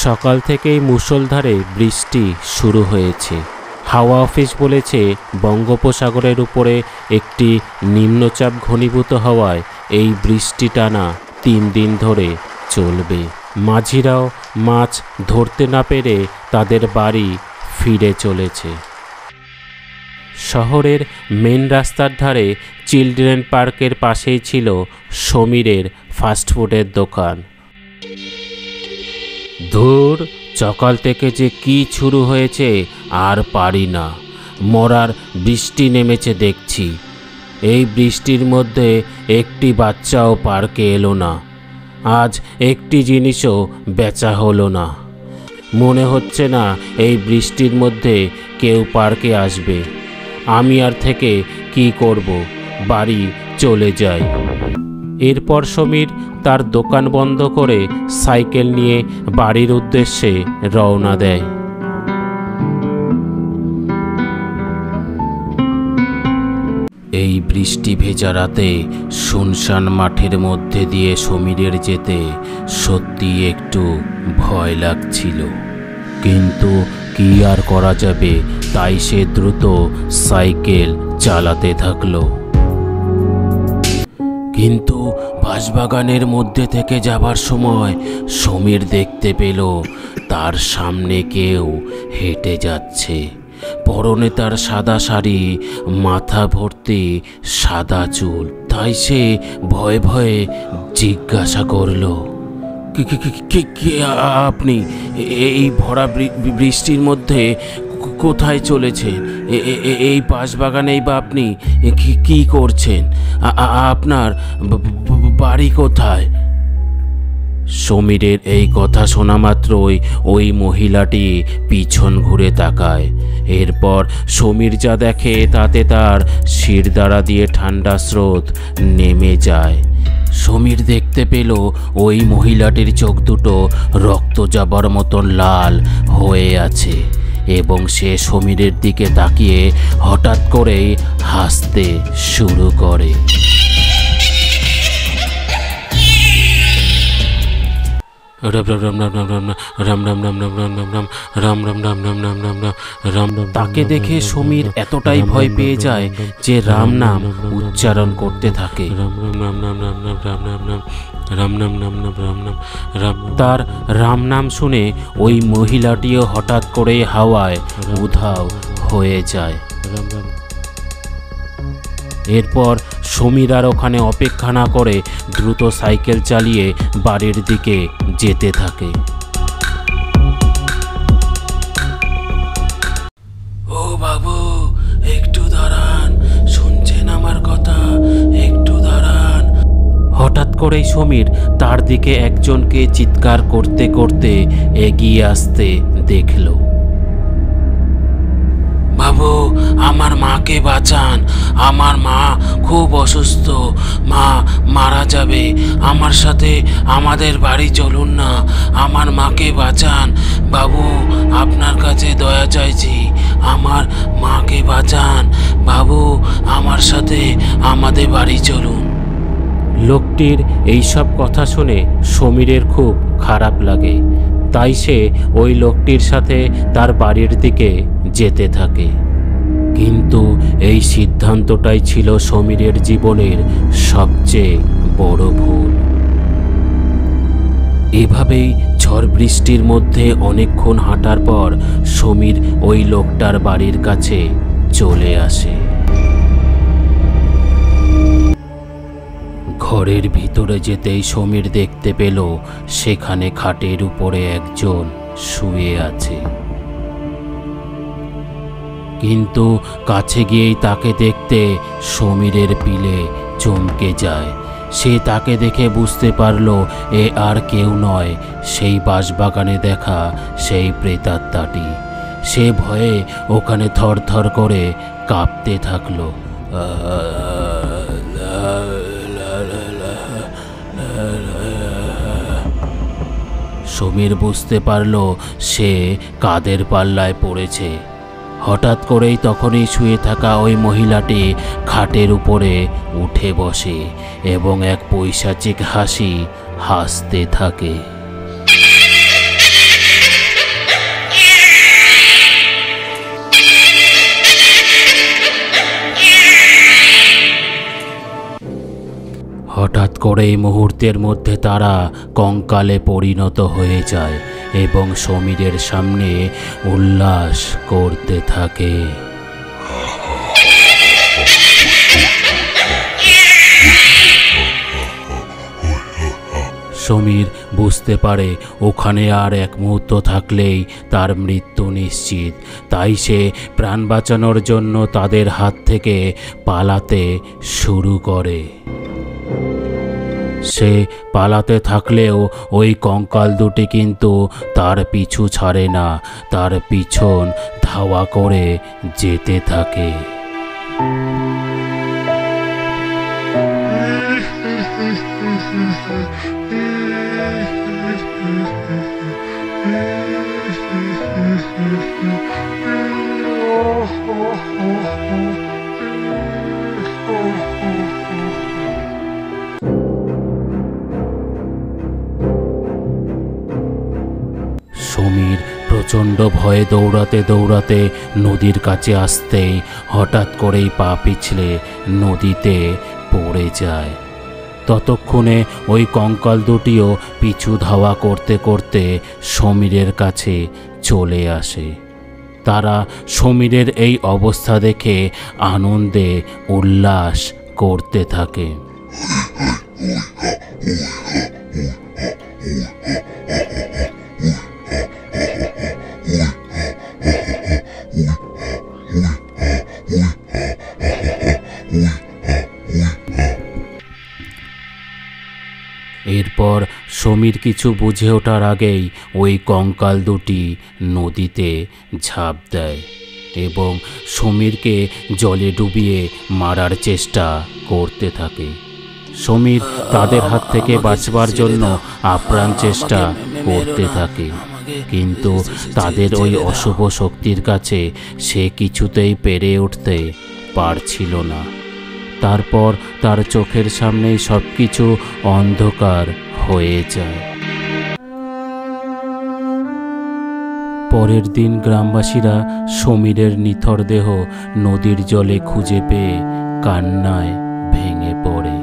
সকাল থেকেই মুষলধারে বৃষ্টি শুরু হয়েছে। হাওয়া অফিস বলেছে বঙ্গোপসাগরের উপরে একটি নিম্নচাপ ঘনীভূত হওয়ায় এই বৃষ্টি টানা 3 দিন ধরে চলবে। মাঝিরাও মাছ ধরতে না পেরে তাদের বাড়ি ফিরে চলেছে। শহরের মেন রাস্তার ধারে চিলড্রেন পার্কের পাশেই ছিল সমীরের ফাস্টফুডের দোকান। ধুর, সকাল থেকে যে কি শুরু হয়েছে আর পারি না। মরার বৃষ্টি নেমেছে দেখছি। এই বৃষ্টির মধ্যে একটি বাচ্চাও পার্কে এলো না। আজ একটি জিনিসও বেচা হলো না। মনে হচ্ছে না এই বৃষ্টির মধ্যে কেউ পার্কে আসবে। আমি আর থেকে কি করব, বাড়ি চলে যাই। এরপর সমীর তার দোকান বন্ধ করে সাইকেল নিয়ে বাড়ির উদ্দেশ্যে রওনা দেয়। এই বৃষ্টি ভেজা রাতে শুনশান মাঠের মধ্যে দিয়ে সমীরের যেতে সত্যি একটু ভয় লাগছিল, কিন্তু কি আর করা যাবে, তাই সে দ্রুত সাইকেল চালাতে থাকলো। কিন্তু বাঁশবাগানের মধ্যে থেকে যাবার সময় সমীর দেখতে পেল তার সামনে কেউ হেঁটে যাচ্ছে। পরনে তার সাদা শাড়ি, মাথা ভর্তি সাদা চুল। তাই সে ভয়ে ভয়ে জিজ্ঞাসা করল, কে আপনি? এই ভরা বৃষ্টির মধ্যে কোথায় চলেছেন? এই বাঁশবাগানেই বা আপনি কি করছেন? আপনার বাড়ি কোথায়? সমীরের এই কথা শোনা মাত্রই ওই মহিলাটি পিছন ঘুরে তাকায়। এরপর সমীর যা দেখে তাতে তার শিরদাঁড়া দিয়ে ঠান্ডা স্রোত নেমে যায়। সমীর দেখতে পেল ওই মহিলাটির চোখ দুটো রক্ত যাবার মতন লাল হয়ে আছে এবং সে সমীরের দিকে তাকিয়ে হঠাৎ করেই হাসতে শুরু করে। তাকে দেখে সমীর এতটাই ভয় পেয়ে যায় যে রাম নাম উচ্চারণ করতে থাকে। তার রাম নাম শুনে ওই মহিলাটিও হঠাৎ করেই হাওয়ায় উধাও হয়ে যায়। এরপর সমীর আর ওখানে অপেক্ষা না করে দ্রুত সাইকেল চালিয়ে বাড়ির দিকে যেতে থাকে। ও বাবু, একটু দাঁড়ান, শুনছেন আমার কথা? একটু দাঁড়ান। হঠাৎ করেই সমীর তার দিকে একজনকে চিৎকার করতে করতে এগিয়ে আসতে দেখল। বাবু, আমার মাকে বাঁচান, আমার মা খুব অসুস্থ, মা মারা যাবে, আমার সাথে আমাদের বাড়ি চলুন না, আমার মাকে বাঁচান বাবু, আপনার কাছে দয়া চাইছি, আমার মাকে বাঁচান বাবু, আমার সাথে আমাদের বাড়ি চলুন। লোকটির এইসব কথা শুনে সমীরের খুব খারাপ লাগে, তাই সে ওই লোকটির সাথে তার বাড়ির দিকে যেতে থাকে। কিন্তু এই সিদ্ধান্তটাই ছিল সমীরের জীবনের সবচেয়ে বড় ভুল। এভাবেই ঝড় বৃষ্টির মধ্যে অনেকক্ষণ হাঁটার পর সমীর ওই লোকটার বাড়ির কাছে চলে আসে। ঘরের ভিতরে যেতেই সমীর দেখতে পেল সেখানে খাটের উপরে একজন শুয়ে আছে। কিন্তু কাছে গিয়েই তাকে দেখতে সমীরের পিলে চমকে যায়। সে তাকে দেখে বুঝতে পারল এ আর কেউ নয়, সেই বাঁশবাগানে দেখা সেই প্রেতাত্মাটি। সে ভয়ে ওখানে থরথর করে কাঁপতে থাকলো। সমীর বুঝতে পারল সে কাদের পাল্লায় পড়েছে। হঠাৎ করেই তখনই শুয়ে থাকা ওই মহিলাটি খাটের উপরে উঠে বসে এবং এক পৈশাচিক হাসি হাসতে থাকে। হঠাৎ করেই মুহূর্তের মধ্যে তারা কঙ্কালে পরিণত হয়ে যায় এবং সমীরের সামনে উল্লাস করতে থাকে। সমীর বুঝতে পারে ওখানে আর এক মুহূর্ত থাকলেই তার মৃত্যু নিশ্চিত, তাই সে প্রাণ বাঁচানোর জন্য তাদের হাত থেকে পালাতে শুরু করে। সে পালাতে থাকলেও ওই কঙ্কাল দুটি কিন্তু তার পিছু ছাড়ে না, তার পিছন ধাওয়া করে যেতে থাকে। সমীর প্রচণ্ড ভয়ে দৌড়াতে দৌড়াতে নদীর কাছে আসতেই হঠাৎ করেই পা পিছলে নদীতে পড়ে যায়। ততক্ষণে ওই কঙ্কাল দুটিও পিছু ধাওয়া করতে করতে সমীরের কাছে চলে আসে। তারা সমীরের এই অবস্থা দেখে আনন্দে উল্লাস করতে থাকে। এরপর সমীর কিছু বুঝে ওঠার আগেই ওই কঙ্কাল দুটি নদীতে ঝাঁপ দেয় এবং সমীরকে জলে ডুবিয়ে মারার চেষ্টা করতে থাকে। সমীর তাদের হাত থেকে বাঁচবার জন্য আপ্রাণ চেষ্টা করতে থাকে, কিন্তু তাদের ওই অশুভ শক্তির কাছে সে কিছুতেই পেরে উঠতে পারছিল না। তারপর তার চোখের সামনেই সব কিছু অন্ধকার হয়ে যায়। পরের দিন গ্রামবাসীরা সমীরের নিথর দেহ নদীর জলে খুঁজে পেয়ে কান্নায় ভেঙে পড়ে।